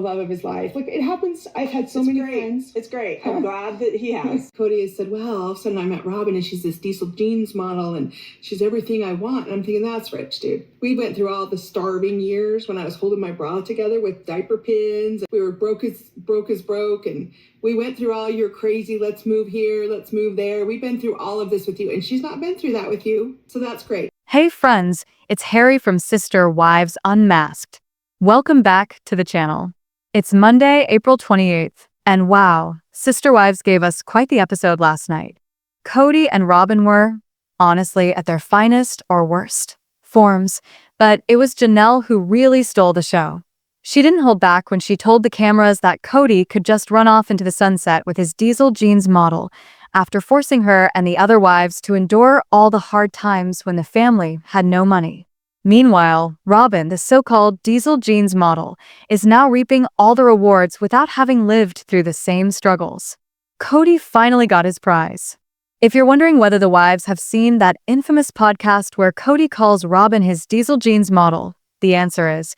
love of his life. Like, it happens. I've had so many friends. It's great. I'm glad that he has. Kody has said, well, all of a sudden I met Robyn and she's this diesel jeans model and she's everything I want. And I'm thinking, that's rich, dude. We went through all the starving years when I was holding my bra together with diaper pins. We were broke as broke. And we went through all your crazy, let's move here, let's move there. We've been through all of this with you. And she's not been through that with you. So that's great. Hey friends, it's Harry from Sister Wives Unmasked. Welcome back to the channel. It's Monday, April 28th, and wow, Sister Wives gave us quite the episode last night. Kody and Robyn were, honestly, at their finest or worst forms, but it was Janelle who really stole the show. She didn't hold back when she told the cameras that Kody could just run off into the sunset with his diesel jeans model after forcing her and the other wives to endure all the hard times when the family had no money. Meanwhile, Robyn, the so-called diesel jeans model, is now reaping all the rewards without having lived through the same struggles. Kody finally got his prize. If you're wondering whether the wives have seen that infamous podcast where Kody calls Robyn his diesel jeans model, the answer is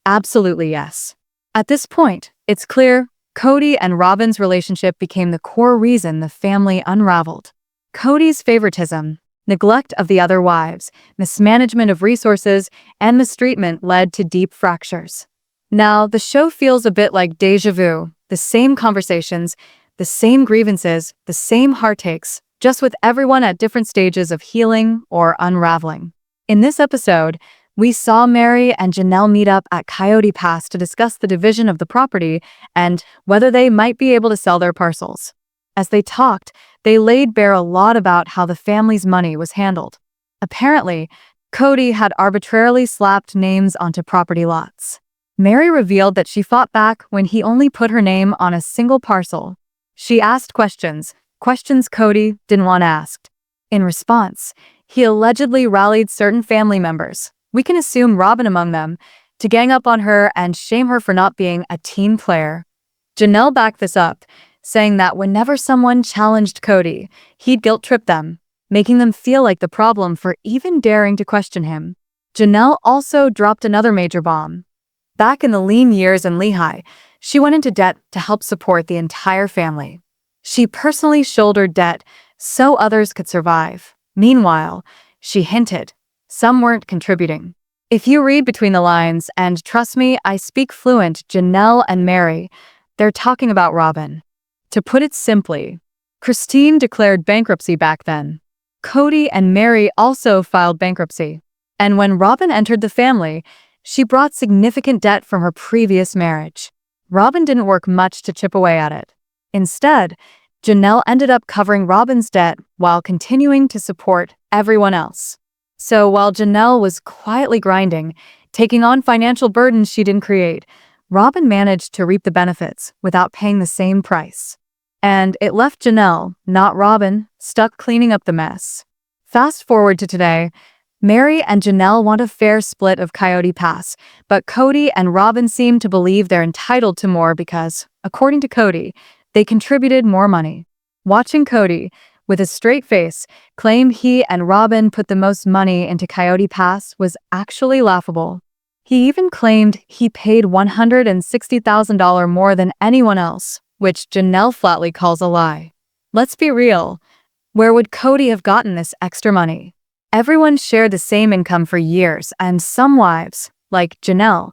absolutely yes. At this point, it's clear Kody and Robyn's relationship became the core reason the family unraveled. Kody's favoritism, neglect of the other wives, mismanagement of resources, and mistreatment led to deep fractures. Now, the show feels a bit like déjà vu, the same conversations, the same grievances, the same heartaches, just with everyone at different stages of healing or unraveling. In this episode, we saw Meri and Janelle meet up at Coyote Pass to discuss the division of the property and whether they might be able to sell their parcels. As they talked, they laid bare a lot about how the family's money was handled. Apparently, Kody had arbitrarily slapped names onto property lots. Meri revealed that she fought back when he only put her name on a single parcel. She asked questions Kody didn't want asked. In response, he allegedly rallied certain family members, we can assume Robyn among them, to gang up on her and shame her for not being a team player. Janelle backed this up, saying that whenever someone challenged Kody, he'd guilt-trip them, making them feel like the problem for even daring to question him. Janelle also dropped another major bomb. Back in the lean years in Lehigh, she went into debt to help support the entire family. She personally shouldered debt so others could survive. Meanwhile, she hinted, some weren't contributing. If you read between the lines, and trust me, I speak fluent Janelle and Meri, they're talking about Robyn. To put it simply, Christine declared bankruptcy back then. Kody and Meri also filed bankruptcy. And when Robyn entered the family, she brought significant debt from her previous marriage. Robyn didn't work much to chip away at it. Instead, Janelle ended up covering Robyn's debt while continuing to support everyone else. So while Janelle was quietly grinding, taking on financial burdens she didn't create, Robyn managed to reap the benefits without paying the same price. And it left Janelle, not Robyn, stuck cleaning up the mess. Fast forward to today, Meri and Janelle want a fair split of Coyote Pass, but Kody and Robyn seem to believe they're entitled to more because, according to Kody, they contributed more money. Watching Kody, with a straight face, claim he and Robyn put the most money into Coyote Pass was actually laughable. He even claimed he paid $160,000 more than anyone else, which Janelle flatly calls a lie. Let's be real. Where would Kody have gotten this extra money? Everyone shared the same income for years, and some wives, like Janelle,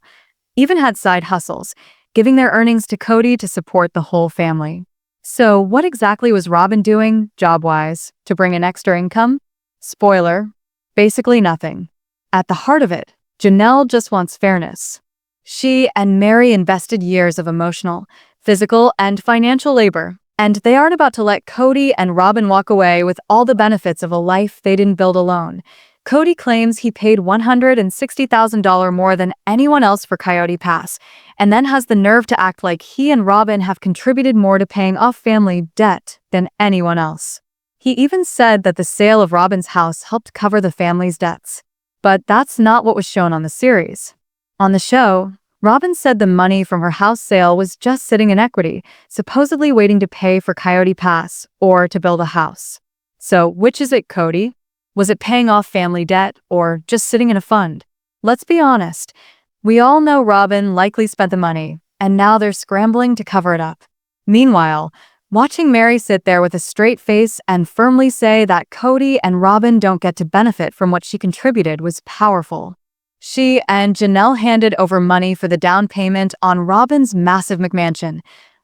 even had side hustles, giving their earnings to Kody to support the whole family. So what exactly was Robyn doing, job-wise, to bring in extra income? Spoiler, basically nothing. At the heart of it, Janelle just wants fairness. She and Meri invested years of emotional, physical, and financial labor, and they aren't about to let Kody and Robyn walk away with all the benefits of a life they didn't build alone. Kody claims he paid $160,000 more than anyone else for Coyote Pass, and then has the nerve to act like he and Robyn have contributed more to paying off family debt than anyone else. He even said that the sale of Robyn's house helped cover the family's debts. But that's not what was shown on the series. On the show, Robyn said the money from her house sale was just sitting in equity, supposedly waiting to pay for Coyote Pass or to build a house. So which is it, Kody? Was it paying off family debt or just sitting in a fund? Let's be honest. We all know Robyn likely spent the money, and now they're scrambling to cover it up. Meanwhile, watching Meri sit there with a straight face and firmly say that Kody and Robyn don't get to benefit from what she contributed was powerful. She and Janelle handed over money for the down payment on Robyn's massive McMansion,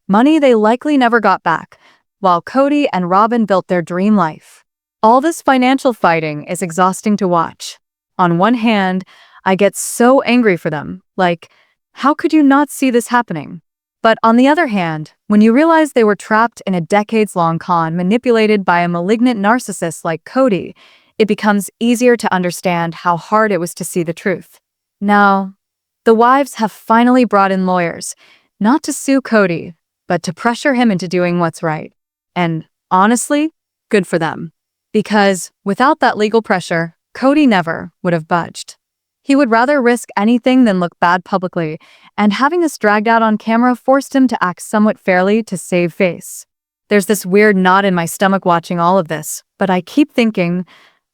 money they likely never got back, while Kody and Robyn built their dream life. All this financial fighting is exhausting to watch. On one hand, I get so angry for them, like, how could you not see this happening? But on the other hand, when you realize they were trapped in a decades-long con manipulated by a malignant narcissist like Kody, it becomes easier to understand how hard it was to see the truth. Now, the wives have finally brought in lawyers, not to sue Kody, but to pressure him into doing what's right. And honestly, good for them. Because without that legal pressure, Kody never would have budged. He would rather risk anything than look bad publicly, and having this dragged out on camera forced him to act somewhat fairly to save face. There's this weird knot in my stomach watching all of this, but I keep thinking,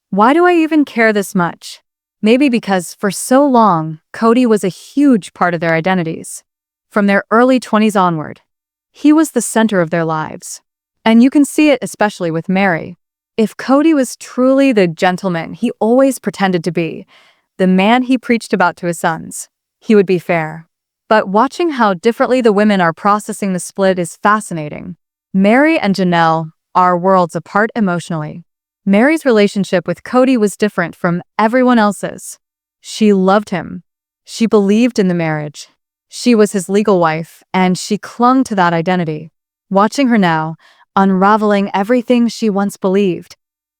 why do I even care this much? Maybe because for so long, Kody was a huge part of their identities. From their early 20s onward, he was the center of their lives. And you can see it especially with Meri. If Kody was truly the gentleman he always pretended to be, the man he preached about to his sons, he would be fair. But watching how differently the women are processing the split is fascinating. Meri and Janelle are worlds apart emotionally. Meri's relationship with Kody was different from everyone else's. She loved him. She believed in the marriage. She was his legal wife, and she clung to that identity. Watching her now, unraveling everything she once believed,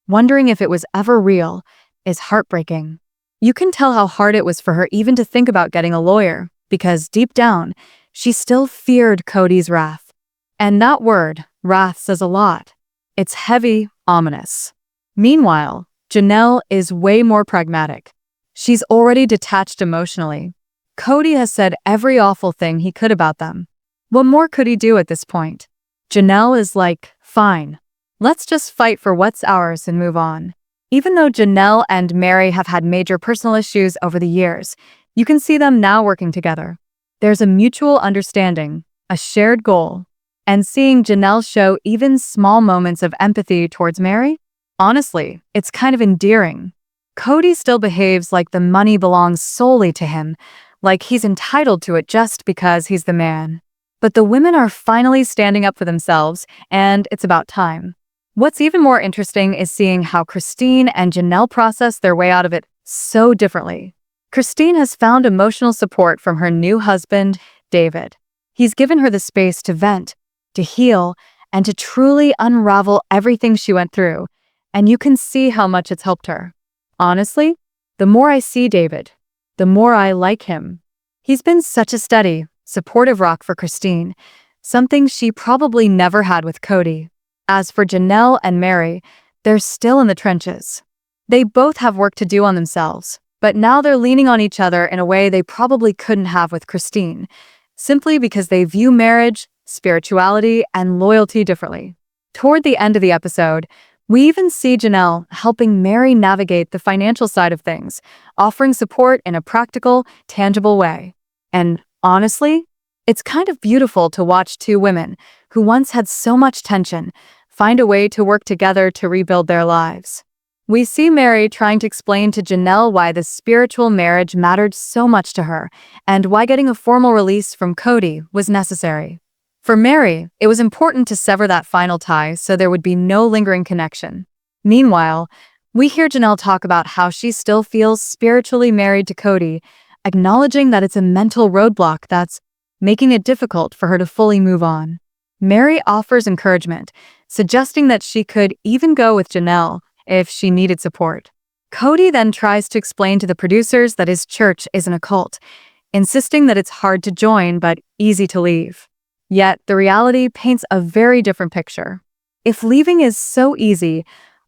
wondering if it was ever real, is heartbreaking. You can tell how hard it was for her even to think about getting a lawyer, because deep down, she still feared Kody's wrath. And that word, wrath, says a lot. It's heavy, ominous. Meanwhile, Janelle is way more pragmatic. She's already detached emotionally. Kody has said every awful thing he could about them. What more could he do at this point? Janelle is like, fine. Let's just fight for what's ours and move on. Even though Janelle and Meri have had major personal issues over the years, you can see them now working together. There's a mutual understanding, a shared goal. And seeing Janelle show even small moments of empathy towards Meri, honestly, it's kind of endearing. Kody still behaves like the money belongs solely to him, like he's entitled to it just because he's the man. But the women are finally standing up for themselves, and it's about time. What's even more interesting is seeing how Christine and Janelle process their way out of it so differently. Christine has found emotional support from her new husband, David. He's given her the space to vent, to heal, and to truly unravel everything she went through, and you can see how much it's helped her. Honestly, the more I see David, the more I like him. He's been such a steady, supportive rock for Christine, something she probably never had with Kody. As for Janelle and Meri, they're still in the trenches. They both have work to do on themselves, but now they're leaning on each other in a way they probably couldn't have with Christine, simply because they view marriage, spirituality, and loyalty differently. Toward the end of the episode, we even see Janelle helping Meri navigate the financial side of things, offering support in a practical, tangible way. And honestly, it's kind of beautiful to watch two women who once had so much tension find a way to work together to rebuild their lives. We see Meri trying to explain to Janelle why the spiritual marriage mattered so much to her and why getting a formal release from Kody was necessary. For Meri, it was important to sever that final tie so there would be no lingering connection. Meanwhile, we hear Janelle talk about how she still feels spiritually married to Kody, acknowledging that it's a mental roadblock that's making it difficult for her to fully move on. Meri offers encouragement, suggesting that she could even go with Janelle if she needed support. Kody then tries to explain to the producers that his church isn't a cult, insisting that it's hard to join but easy to leave. Yet, the reality paints a very different picture. If leaving is so easy,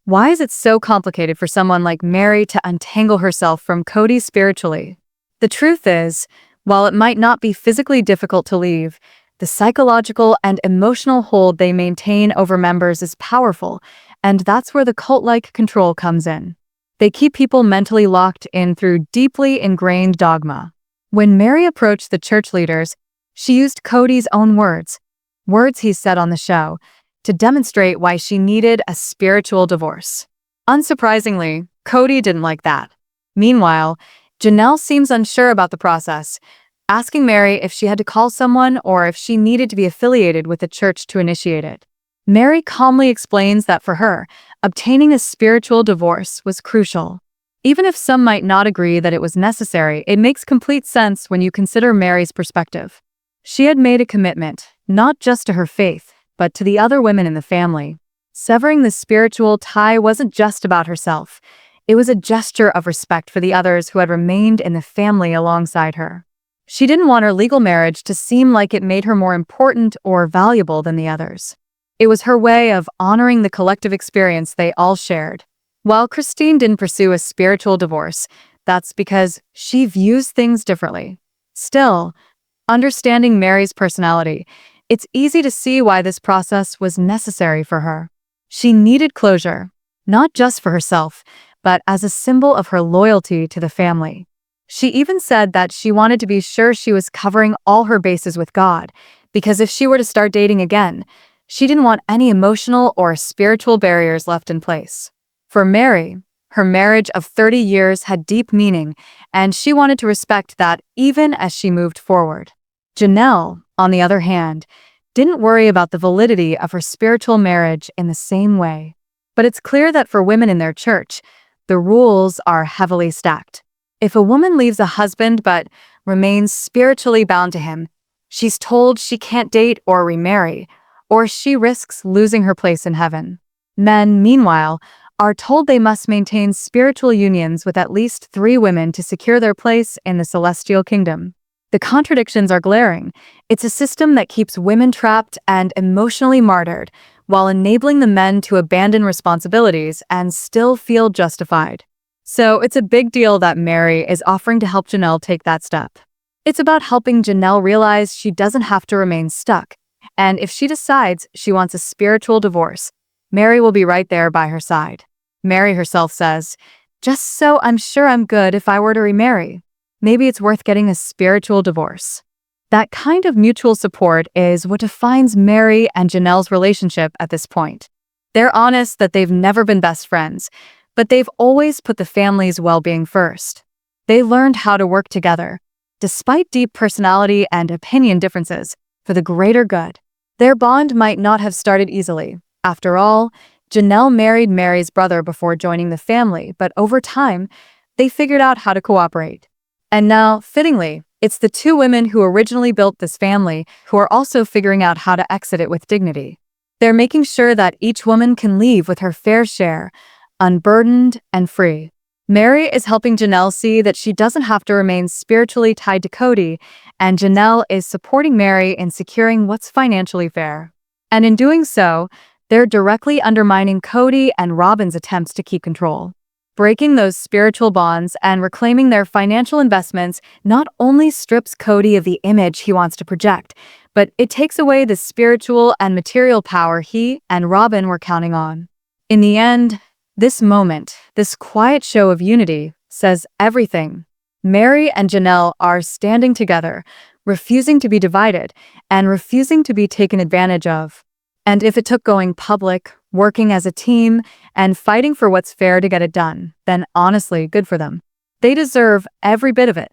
why is it so complicated for someone like Meri to untangle herself from Kody spiritually? The truth is, while it might not be physically difficult to leave, the psychological and emotional hold they maintain over members is powerful, and that's where the cult-like control comes in. They keep people mentally locked in through deeply ingrained dogma. When Meri approached the church leaders, She used Kody's own words he said on the show, to demonstrate why she needed a spiritual divorce. Unsurprisingly, Kody didn't like that. Meanwhile, Janelle seems unsure about the process, asking Meri if she had to call someone or if she needed to be affiliated with the church to initiate it. Meri calmly explains that for her, obtaining a spiritual divorce was crucial. Even if some might not agree that it was necessary, it makes complete sense when you consider Meri's perspective. She had made a commitment, not just to her faith, but to the other women in the family. Severing the spiritual tie wasn't just about herself. It was a gesture of respect for the others who had remained in the family alongside her. She didn't want her legal marriage to seem like it made her more important or valuable than the others. It was her way of honoring the collective experience they all shared. While Christine didn't pursue a spiritual divorce, that's because she views things differently. Still, understanding Meri's personality, it's easy to see why this process was necessary for her. She needed closure, not just for herself, but as a symbol of her loyalty to the family. She even said that she wanted to be sure she was covering all her bases with God, because if she were to start dating again, she didn't want any emotional or spiritual barriers left in place. For Meri, her marriage of 30 years had deep meaning, and she wanted to respect that even as she moved forward. Janelle, on the other hand, didn't worry about the validity of her spiritual marriage in the same way. But it's clear that for women in their church, the rules are heavily stacked. If a woman leaves a husband but remains spiritually bound to him, she's told she can't date or remarry, or she risks losing her place in heaven. Men, meanwhile, are told they must maintain spiritual unions with at least 3 women to secure their place in the celestial kingdom. The contradictions are glaring. It's a system that keeps women trapped and emotionally martyred, while enabling the men to abandon responsibilities and still feel justified. So it's a big deal that Meri is offering to help Janelle take that step. It's about helping Janelle realize she doesn't have to remain stuck, and if she decides she wants a spiritual divorce, Meri will be right there by her side. Meri herself says, "Just so I'm sure I'm good if I were to remarry, maybe it's worth getting a spiritual divorce." That kind of mutual support is what defines Meri and Janelle's relationship at this point. They're honest that they've never been best friends, but they've always put the family's well-being first. They learned how to work together, despite deep personality and opinion differences, for the greater good. Their bond might not have started easily. After all, Janelle married Meri's brother before joining the family, but over time, they figured out how to cooperate. And now, fittingly, it's the 2 women who originally built this family who are also figuring out how to exit it with dignity. They're making sure that each woman can leave with her fair share, unburdened and free. Meri is helping Janelle see that she doesn't have to remain spiritually tied to Kody, and Janelle is supporting Meri in securing what's financially fair. And in doing so, they're directly undermining Kody and Robyn's attempts to keep control. Breaking those spiritual bonds and reclaiming their financial investments not only strips Kody of the image he wants to project, but it takes away the spiritual and material power he and Robyn were counting on. In the end, this moment, this quiet show of unity, says everything. Meri and Janelle are standing together, refusing to be divided, and refusing to be taken advantage of. And if it took going public, working as a team, and fighting for what's fair to get it done, then honestly, good for them. They deserve every bit of it.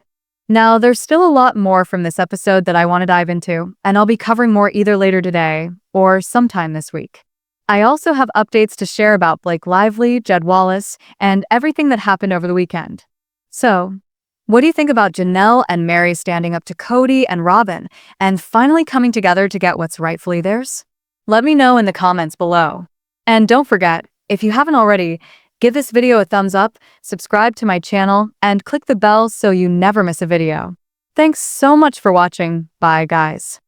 Now, there's still a lot more from this episode that I want to dive into, and I'll be covering more either later today or sometime this week. I also have updates to share about Blake Lively, Jed Wallace, and everything that happened over the weekend. So, what do you think about Janelle and Meri standing up to Kody and Robyn and finally coming together to get what's rightfully theirs? Let me know in the comments below. And don't forget, if you haven't already, give this video a thumbs up, subscribe to my channel, and click the bell so you never miss a video. Thanks so much for watching. Bye, guys.